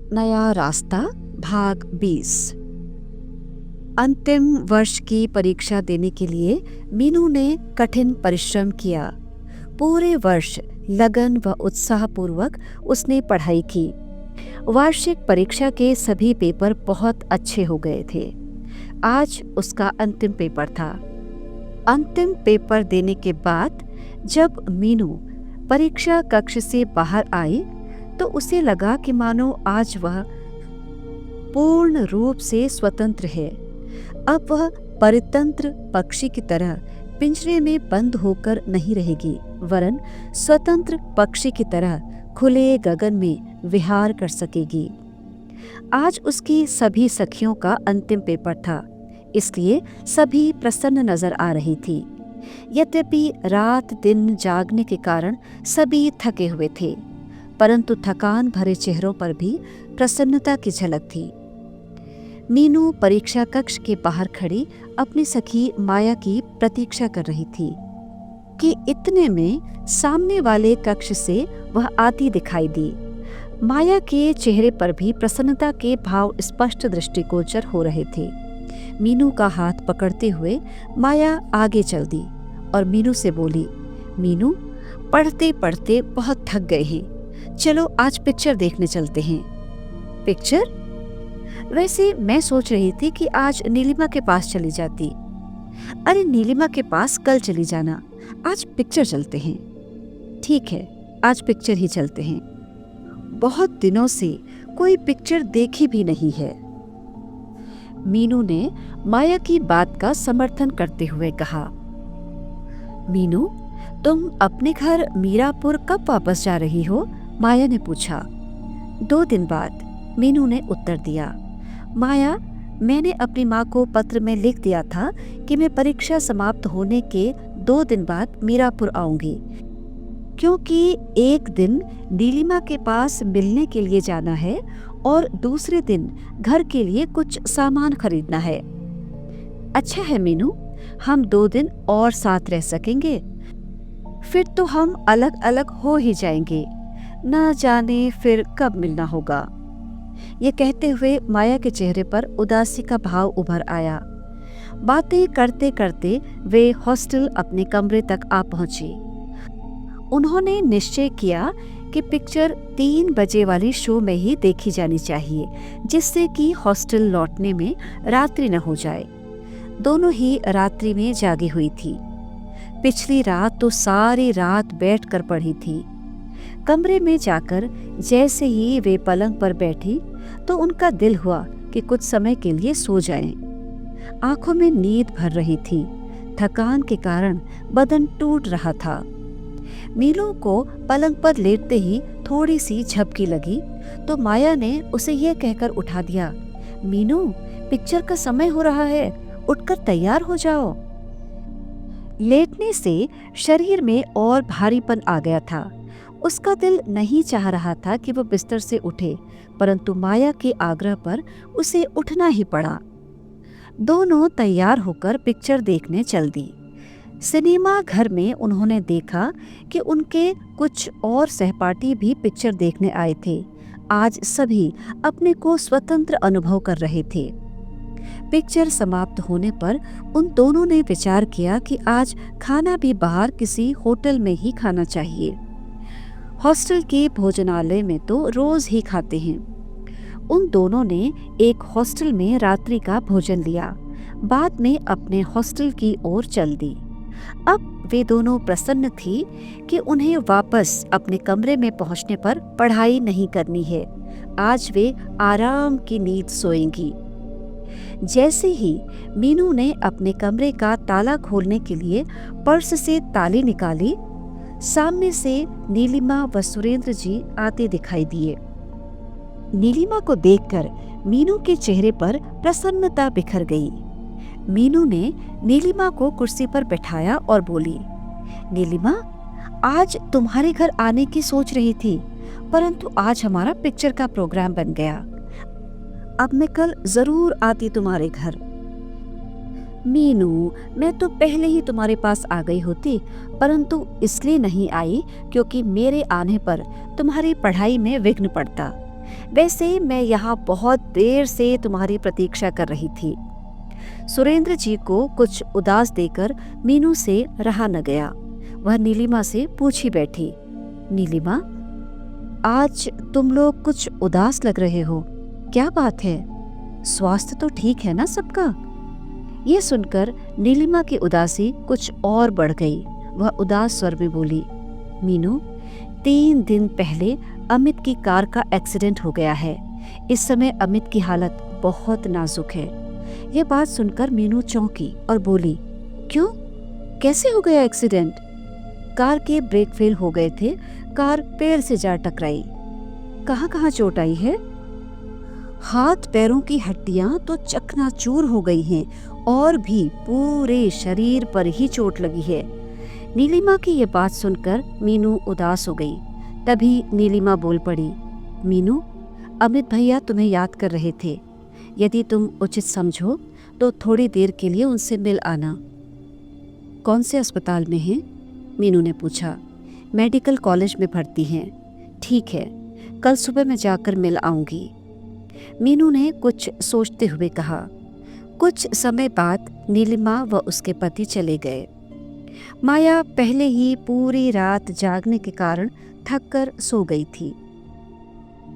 नया रास्ता भाग 20। अंतिम वर्ष की परीक्षा देने के लिए मीनू ने कठिन परिश्रम किया। पूरे वर्ष लगन व उत्साहपूर्वक उसने पढ़ाई की। वार्षिक परीक्षा के सभी पेपर बहुत अच्छे हो गए थे। आज उसका अंतिम पेपर था। अंतिम पेपर देने के बाद जब मीनू परीक्षा कक्ष से बाहर आई तो उसे लगा कि मानो आज वह पूर्ण रूप से स्वतंत्र है। अब वह परितंत्र पक्षी की तरह पिंजरे में बंद होकर नहीं रहेगी, वरन स्वतंत्र पक्षी की तरह खुले गगन में विहार कर सकेगी। आज उसकी सभी सखियों का अंतिम पेपर था, इसलिए सभी प्रसन्न नजर आ रही थी। यद्यपि रात दिन जागने के कारण सभी थके हुए थे, परंतु थकान भरे चेहरों पर भी प्रसन्नता की झलक थी। मीनू परीक्षा कक्ष के बाहर खड़ी अपनी सखी माया की प्रतीक्षा कर रही थी कि इतने में सामने वाले कक्ष से वह आती दिखाई दी। माया के चेहरे पर भी प्रसन्नता के भाव स्पष्ट दृष्टिगोचर हो रहे थे। मीनू का हाथ पकड़ते हुए माया आगे चल दी और मीनू से बोली, मीनू, पढ़ते पढ़ते बहुत थक गए हैं, चलो आज पिक्चर देखने चलते हैं। पिक्चर? वैसे मैं सोच रही थी कि आज नीलिमा के पास चली जाती। अरे नीलिमा के पास कल चली जाना, आज पिक्चर चलते हैं। ठीक है, आज पिक्चर ही चलते हैं। बहुत दिनों से कोई पिक्चर देखी भी नहीं है। मीनू ने माया की बात का समर्थन करते हुए कहा। मीनू, तुम अपने घर मीरापुर कब वापस जा रही हो? माया ने पूछा। 2 दिन बाद, मीनू ने उत्तर दिया। माया, मैंने अपनी माँ को पत्र में लिख दिया था कि मैं परीक्षा समाप्त होने के 2 दिन बाद मीरापुर आऊंगी, क्योंकि एक दिन नीलिमा के पास मिलने के लिए जाना है और दूसरे दिन घर के लिए कुछ सामान खरीदना है। अच्छा है मीनू, हम 2 दिन और साथ रह सकेंगे, फिर तो हम अलग अलग हो ही जाएंगे। न जाने फिर कब मिलना होगा। ये कहते हुए माया के चेहरे पर उदासी का भाव उभर आया। बातें करते करते वे हॉस्टल अपने कमरे तक आ पहुंची। उन्होंने निश्चय किया कि पिक्चर 3 बजे वाली शो में ही देखी जानी चाहिए, जिससे कि हॉस्टल लौटने में रात्रि न हो जाए। दोनों ही रात्रि में जागी हुई थी। पिछली रात तो सारी रात बैठकर पढ़ी थी। कमरे में जाकर जैसे ही वे पलंग पर बैठी तो उनका दिल हुआ कि कुछ समय के लिए सो जाएं। आंखों में नींद भर रही थी। थकान के कारण बदन टूट रहा था। मीनू को पलंग पर लेटते ही थोड़ी सी झपकी लगी तो माया ने उसे यह कहकर उठा दिया, मीनू, पिक्चर का समय हो रहा है, उठकर तैयार हो जाओ। लेटने से शरीर में और भारीपन आ गया था। उसका दिल नहीं चाह रहा था कि वह बिस्तर से उठे, परंतु माया के आग्रह पर उसे उठना ही पड़ा। दोनों तैयार होकर पिक्चर देखने चल दी। सिनेमा घर में उन्होंने देखा कि उनके कुछ और सहपाठी भी पिक्चर देखने आए थे। आज सभी अपने को स्वतंत्र अनुभव कर रहे थे। पिक्चर समाप्त होने पर उन दोनों ने विचार किया कि आज खाना भी बाहर किसी होटल में ही खाना चाहिए। हॉस्टल के भोजनालय में तो रोज ही खाते हैं। उन दोनों ने एक हॉस्टल में रात्रि का भोजन लिया। बाद में अपने हॉस्टल की ओर चल दी। अब वे दोनों प्रसन्न थी कि उन्हें वापस अपने कमरे में पहुंचने पर पढ़ाई नहीं करनी है। आज वे आराम की नींद सोएंगी। जैसे ही मीनू ने अपने कमरे का ताला खोलने के लिए पर्स से ताली निकाली, सामने से नीलिमा व सुरेंद्र जी आते दिखाई दिए। नीलिमा को देखकर मीनू के चेहरे पर प्रसन्नता बिखर गई। मीनू ने नीलिमा को कुर्सी पर बैठाया और बोली, नीलिमा, आज तुम्हारे घर आने की सोच रही थी, परंतु आज हमारा पिक्चर का प्रोग्राम बन गया। अब मैं कल जरूर आती तुम्हारे घर। मीनू, मैं तो पहले ही तुम्हारे पास आ गई होती, परंतु इसलिए नहीं आई क्योंकि मेरे आने पर तुम्हारी पढ़ाई में विघ्न पड़ता। वैसे मैं यहाँ बहुत देर से तुम्हारी प्रतीक्षा कर रही थी। सुरेंद्र जी को कुछ उदास देकर मीनू से रहा न गया। वह नीलिमा से पूछी बैठी, नीलिमा, आज तुम लोग कुछ उदास लग रहे हो, क्या बात है? स्वास्थ्य तो ठीक है ना सबका? ये सुनकर नीलिमा की उदासी कुछ और बढ़ गई। वह उदास स्वर में बोली, मीनू, 3 दिन पहले अमित की कार का एक्सीडेंट हो गया है। इस समय अमित की हालत बहुत नाजुक है। यह बात सुनकर मीनू चौंकी और बोली, क्यों, कैसे हो गया एक्सीडेंट? कार के ब्रेक फेल हो गए थे, कार पेड़ से जा टकराई। कहाँ कहाँ चोट आई है? हाथ पैरों की हड्डियां तो चकनाचूर हो गई हैं और भी पूरे शरीर पर ही चोट लगी है। नीलिमा की ये बात सुनकर मीनू उदास हो गई। तभी नीलिमा बोल पड़ी, मीनू, अमित भैया तुम्हें याद कर रहे थे। यदि तुम उचित समझो तो थोड़ी देर के लिए उनसे मिल आना। कौन से अस्पताल में हैं? मीनू ने पूछा। मेडिकल कॉलेज में भर्ती हैं। ठीक है, कल सुबह मैं जाकर मिल आऊंगी। मीनू ने कुछ सोचते हुए कहा। कुछ समय बाद नीलिमा व उसके पति चले गए। माया पहले ही पूरी रात जागने के कारण थक कर सो गई थी।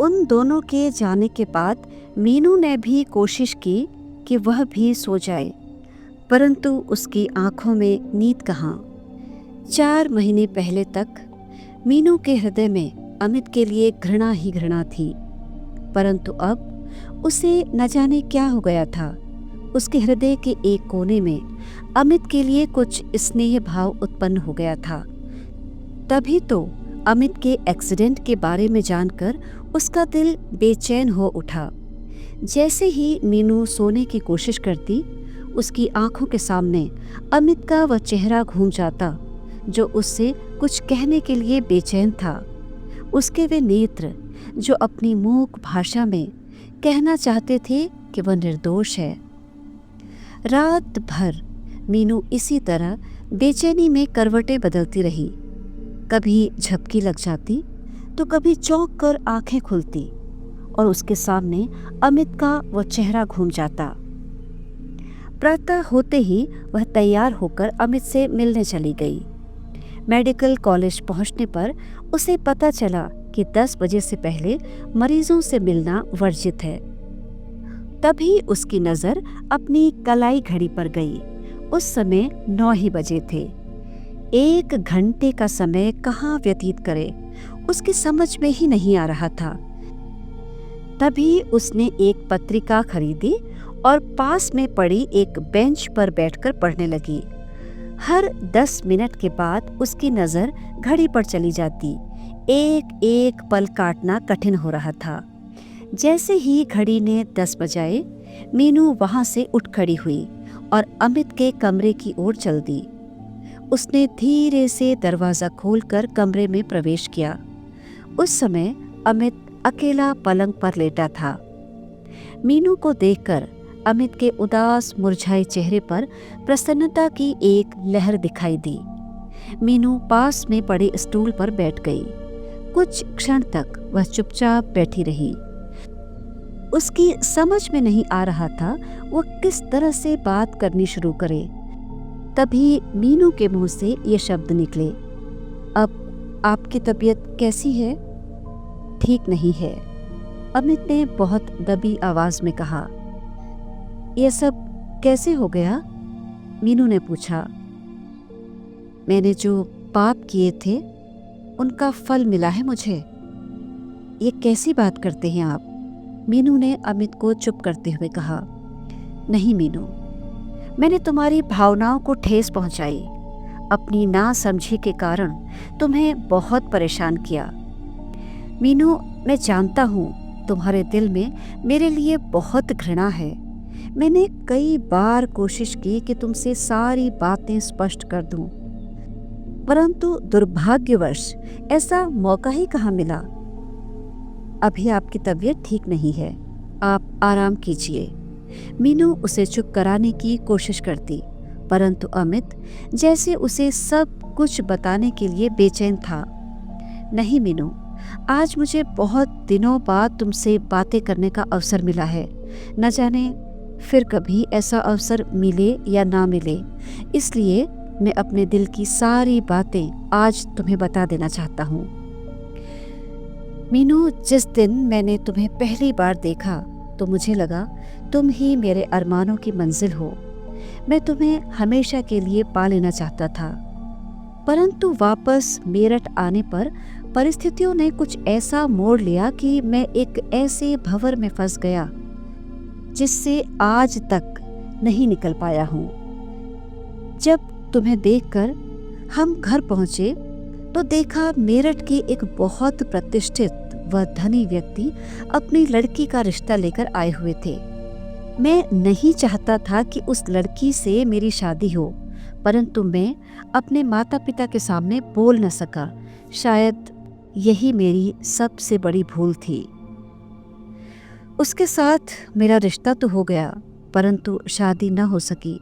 उन दोनों के जाने के बाद मीनू ने भी कोशिश की कि वह भी सो जाए, परंतु उसकी आंखों में नींद कहाँ। 4 महीने पहले तक मीनू के हृदय में अमित के लिए घृणा ही घृणा थी, परंतु अब उसे न जाने क्या हो गया था। उसके हृदय के एक कोने में अमित के लिए कुछ स्नेह भाव उत्पन्न हो गया था। तभी तो अमित के एक्सीडेंट के बारे में जानकर उसका दिल बेचैन हो उठा। जैसे ही मीनू सोने की कोशिश करती, उसकी आंखों के सामने अमित का वह चेहरा घूम जाता जो उससे कुछ कहने के लिए बेचैन था। उसके वे नेत्र जो अपनी मूक भाषा में कहना चाहते थे कि वह निर्दोष है। रात भर मीनू इसी तरह बेचैनी में करवटें बदलती रही। कभी झपकी लग जाती तो कभी चौंक कर आंखें खुलती और उसके सामने अमित का वह चेहरा घूम जाता। प्रातः होते ही वह तैयार होकर अमित से मिलने चली गई। मेडिकल कॉलेज पहुंचने पर उसे पता चला कि 10 बजे से पहले मरीजों से मिलना वर्जित है। तभी उसकी नज़र अपनी कलाई घड़ी पर गई। उस समय 9 ही बजे थे। 1 घंटे का समय कहाँ व्यतीत करे, उसकी समझ में ही नहीं आ रहा था। तभी उसने एक पत्रिका खरीदी और पास में पड़ी एक बेंच पर बैठकर पढ़ने लगी। हर 10 मिनट के बाद उसकी नज़र घड़ी पर चली जाती। एक एक पल काटना कठिन हो रहा था। जैसे ही घड़ी ने 10 बजाए, मीनू वहां से उठ खड़ी हुई और अमित के कमरे की ओर चल दी। उसने धीरे से दरवाज़ा खोलकर कमरे में प्रवेश किया। उस समय अमित अकेला पलंग पर लेटा था। मीनू को देखकर अमित के उदास मुरझाए चेहरे पर प्रसन्नता की एक लहर दिखाई दी। मीनू पास में पड़े स्टूल पर बैठ गई। कुछ क्षण तक वह चुपचाप बैठी रही। उसकी समझ में नहीं आ रहा था वह किस तरह से बात करनी शुरू करे। तभी मीनू के मुंह से ये शब्द निकले, अब आपकी तबीयत कैसी है? ठीक नहीं है, अमित ने बहुत दबी आवाज में कहा। यह सब कैसे हो गया? मीनू ने पूछा। मैंने जो पाप किए थे उनका फल मिला है मुझे। ये कैसी बात करते हैं आप? मीनू ने अमित को चुप करते हुए कहा। नहीं मीनू, मैंने तुम्हारी भावनाओं को ठेस पहुंचाई। अपनी नासमझी के कारण तुम्हें बहुत परेशान किया। मीनू, मैं जानता हूँ तुम्हारे दिल में मेरे लिए बहुत घृणा है। मैंने कई बार कोशिश की कि तुमसे सारी बातें स्पष्ट कर दूं, परंतु दुर्भाग्यवश ऐसा मौका ही कहाँ मिला। अभी आपकी तबीयत ठीक नहीं है, आप आराम कीजिए। मीनू उसे चुप कराने की कोशिश करती, परंतु अमित जैसे उसे सब कुछ बताने के लिए बेचैन था। नहीं मीनू, आज मुझे बहुत दिनों बाद तुमसे बातें करने का अवसर मिला है। न जाने फिर कभी ऐसा अवसर मिले या ना मिले, इसलिए मैं अपने दिल की सारी बातें आज तुम्हें बता देना चाहता हूँ। मीनू, जिस दिन मैंने तुम्हें पहली बार देखा तो मुझे लगा तुम ही मेरे अरमानों की मंजिल हो। मैं तुम्हें हमेशा के लिए पा लेना चाहता था, परंतु वापस मेरठ आने पर परिस्थितियों ने कुछ ऐसा मोड़ लिया कि मैं एक ऐसे भंवर में फंस गया जिससे आज तक नहीं निकल पाया हूँ। जब तुम्हें देखकर हम घर पहुँचे तो देखा मेरठ के एक बहुत प्रतिष्ठित व धनी व्यक्ति अपनी लड़की का रिश्ता लेकर आए हुए थे। मैं नहीं चाहता था कि उस लड़की से मेरी शादी हो, परंतु मैं अपने माता पिता के सामने बोल न सका। शायद यही मेरी सबसे बड़ी भूल थी। उसके साथ मेरा रिश्ता तो हो गया, परंतु शादी न हो सकी।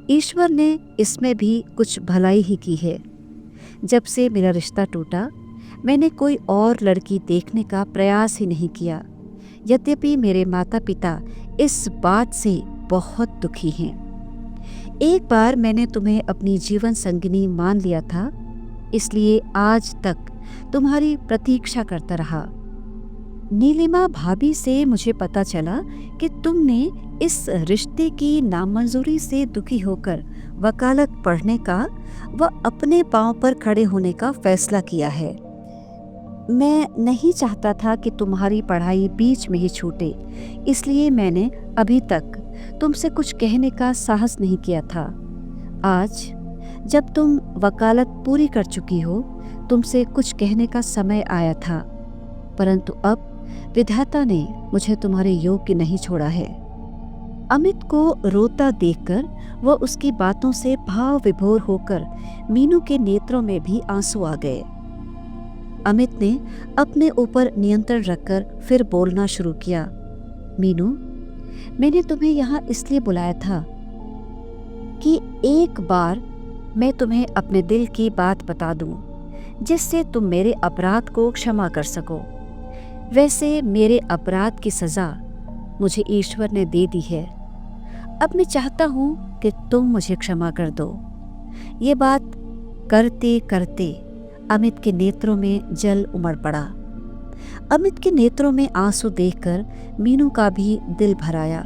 ईश्वर ने इसमें भी कुछ भलाई ही की है। जब से मेरा रिश्ता टूटा, मैंने कोई और लड़की देखने का प्रयास ही नहीं किया। यद्यपि मेरे माता पिता इस बात से बहुत दुखी हैं। एक बार मैंने तुम्हें अपनी जीवन संगिनी मान लिया था, इसलिए आज तक तुम्हारी प्रतीक्षा करता रहा। नीलिमा भाभी से मुझे पता चला कि तुमने इस रिश्ते की नामंजूरी से दुखी होकर वकालत पढ़ने का व अपने पांव पर खड़े होने का फैसला किया है। मैं नहीं चाहता था कि तुम्हारी पढ़ाई बीच में ही छूटे, इसलिए मैंने अभी तक तुमसे कुछ कहने का साहस नहीं किया था। आज जब तुम वकालत पूरी कर चुकी हो, तुमसे कुछ कहने का समय आया था, परंतु अब विधाता ने मुझे तुम्हारे योग्य नहीं छोड़ा है। अमित को रोता देखकर वह उसकी बातों से भाव विभोर होकर मीनू के नेत्रों में भी आंसू आ गए। अमित ने अपने ऊपर नियंत्रण रखकर फिर बोलना शुरू किया। मीनू, मैंने तुम्हें यहाँ इसलिए बुलाया था कि एक बार मैं तुम्हें अपने दिल की बात बता दूं, जिससे तुम मेरे अपराध को क्षमा कर सको। वैसे मेरे अपराध की सज़ा मुझे ईश्वर ने दे दी है। अब मैं चाहता हूँ कि तुम मुझे क्षमा कर दो। ये बात करते करते अमित के नेत्रों में जल उमड़ पड़ा। अमित के नेत्रों में आंसू देखकर मीनू का भी दिल भर आया।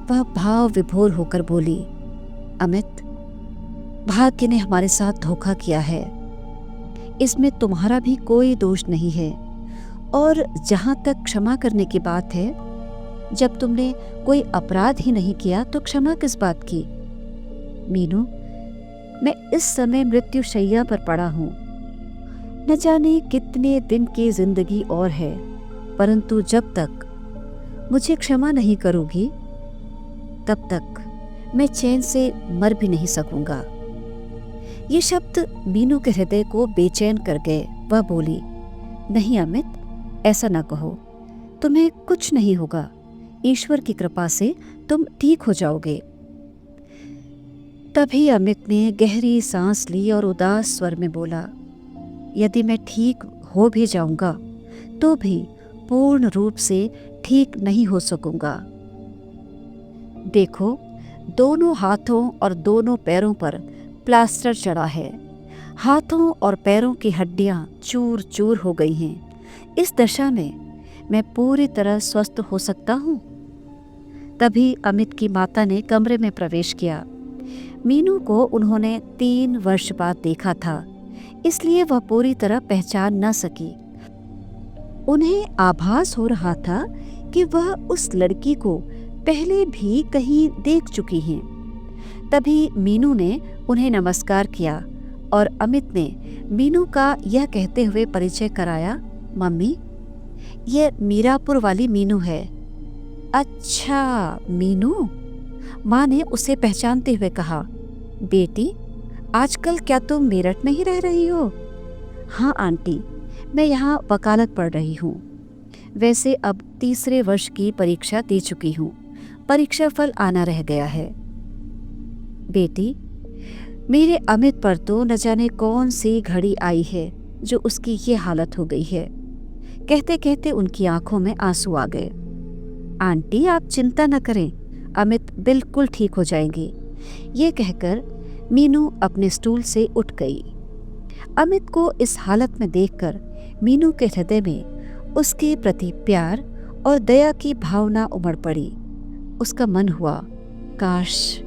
वह भाव विभोर होकर बोली, अमित, भाग्य ने हमारे साथ धोखा किया है। इसमें तुम्हारा भी कोई दोष नहीं है। और जहाँ तक क्षमा करने की बात है, जब तुमने कोई अपराध ही नहीं किया तो क्षमा किस बात की। मीनू, मैं इस समय मृत्यु शैया पर पड़ा हूँ। न जाने कितने दिन की जिंदगी और है, परंतु जब तक मुझे क्षमा नहीं करोगी, तब तक मैं चैन से मर भी नहीं सकूंगा। ये शब्द मीनू के हृदय को बेचैन कर गए। वह बोली, नहीं अमित, ऐसा ना कहो। तुम्हें कुछ नहीं होगा। ईश्वर की कृपा से तुम ठीक हो जाओगे। तभी अमित ने गहरी सांस ली और उदास स्वर में बोला, यदि मैं ठीक हो भी जाऊंगा तो भी पूर्ण रूप से ठीक नहीं हो सकूंगा। देखो, दोनों हाथों और दोनों पैरों पर प्लास्टर चढ़ा है। हाथों और पैरों की हड्डियां चूर चूर हो गई हैं। इस दशा में मैं पूरी तरह स्वस्थ हो सकता हूँ? तभी अमित की माता ने कमरे में प्रवेश किया। मीनू को उन्होंने 3 वर्ष बाद देखा था, इसलिए वह पूरी तरह पहचान न सकी। उन्हें आभास हो रहा था कि वह उस लड़की को पहले भी कहीं देख चुकी हैं। तभी मीनू ने उन्हें नमस्कार किया और अमित ने मीनू का यह कहते हुए परिचय कराया, मम्मी, ये मीरापुर वाली मीनू है। अच्छा, मीनू? माँ ने उसे पहचानते हुए कहा, बेटी, आजकल क्या तुम मेरठ में ही रह रही हो? हाँ आंटी, मैं यहाँ वकालत पढ़ रही हूँ। वैसे अब 3रे वर्ष की परीक्षा दे चुकी हूँ। परीक्षा फल आना रह गया है। बेटी, मेरे अमित पर तो न जाने कौन सी घड़ी आई है जो उसकी ये हालत हो गई है। कहते कहते उनकी आंखों में आंसू आ गए। आंटी, आप चिंता न करें, अमित बिल्कुल ठीक हो जाएंगे। ये कहकर मीनू अपने स्टूल से उठ गई। अमित को इस हालत में देखकर मीनू के हृदय में उसके प्रति प्यार और दया की भावना उमड़ पड़ी। उसका मन हुआ काश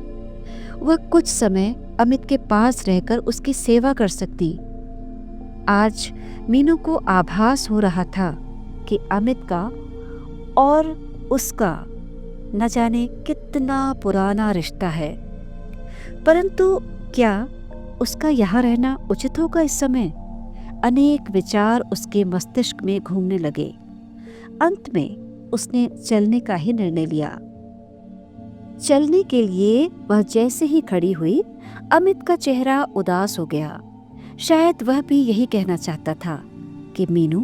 वह कुछ समय अमित के पास रहकर उसकी सेवा कर सकती। आज मीनू को आभास हो रहा था कि अमित का और उसका न जाने कितना पुराना रिश्ता है, परंतु क्या उसका यहाँ रहना उचित होगा इस समय? अनेक विचार उसके मस्तिष्क में घूमने लगे। अंत में उसने चलने का ही निर्णय लिया। चलने के लिए वह जैसे ही खड़ी हुई, अमित का चेहरा उदास हो गया। शायद वह भी यही कहना चाहता था कि मीनू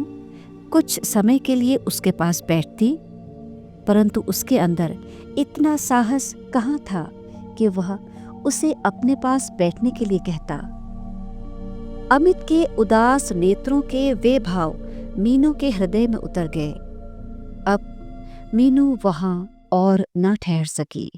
कुछ समय के लिए उसके पास बैठती, परंतु उसके अंदर इतना साहस कहाँ था कि वह उसे अपने पास बैठने के लिए कहता। अमित के उदास नेत्रों के वे भाव मीनू के हृदय में उतर गए। अब मीनू वहां और न ठहर सकी।